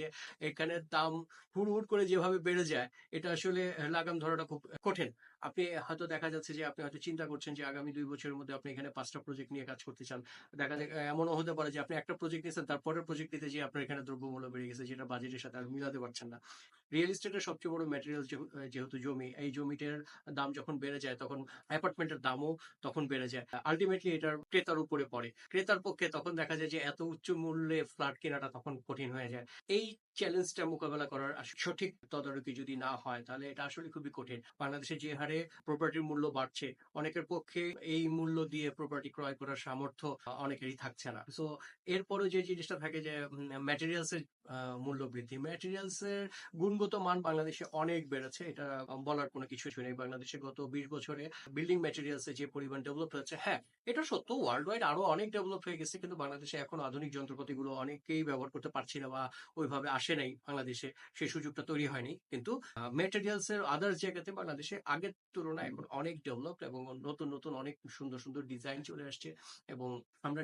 যে এখানের দাম হুড় করে যেভাবে বেড়ে যায়, এটা আসলে লাগাম ধরাটা খুব কঠিন। আপনি হয়তো দেখা যাচ্ছে যে আপনি হয়তো চিন্তা করছেন যে আগামী ২ বছরের মধ্যে আপনি এখানে ৫ টা প্রজেক্ট নিয়ে কাজ করতে চান। দেখা যায় এমনও হতে পারে যে আপনি একটা প্রজেক্ট নিয়েছেন, তারপরের প্রজেক্ট নিতে যেয়ে আপনার এখানে দ্রব্যমূল্য বেড়ে গেছে, যেটা বাজেটের সাথে আর মিলাতে পারছেন না। রিয়েল এস্টেটের সবচেয়ে বড় ম্যাটেরিয়াল যেহেতু জমি, এই জমিটার দাম যখন বেড়ে যায় তখন অ্যাপার্টমেন্টের দামও তখন বেড়ে যায়। আলটিমেটলি এটার ক্রেতার উপরে পড়ে। ক্রেতার পক্ষে তখন দেখা যায় যে এত উচ্চ মূল্যে ফ্ল্যাট কেনাটা তখন কঠিন হয়ে যায়। এই চ্যালেঞ্জটা মোকাবেলা করার সঠিক তদারকি যদি না হয় তাহলে এটা আসলে খুবই কঠিন। বাংলাদেশে যে হারে প্রপার্টির মূল্য বাড়ছে, অনেকের পক্ষে এই মূল্য দিয়ে প্রপার্টি ক্রয় করার সামর্থ্য অনেকেরই থাকছে না। সো এরপরে যে জিনিসটা থাকে যে ম্যাটেরিয়ালস এর মূল্য বৃদ্ধি, ম্যাটেরিয়ালস এর গুণগত মান বাংলাদেশে অনেক বেড়েছে, এটা বলার কোনো কিছু নেই। বাংলাদেশে গত ২০ বছরে বিল্ডিং ম্যাটেরিয়ালস এর যে পরিমাণ ডেভেলপ হয়েছে, হ্যাঁ এটা সত্য ওয়ার্ল্ড ওয়াইড আরো অনেক ডেভেলপ হয়ে গেছে, কিন্তু বাংলাদেশে এখন আধুনিক যন্ত্রপাতিগুলো অনেকেই ব্যবহার করতে পারছি না বা ওইভাবে আসে নাই বাংলাদেশে, সেই সুযোগটা তৈরি হয়নি। কিন্তু ম্যাটেরিয়ালস এর আদার্স জায়গাতে বাংলাদেশে আগের তুলনায় এখন অনেক ডেভেলপ এবং নতুন নতুন অনেক সুন্দর সুন্দর ডিজাইন চলে আসছে এবং আমরা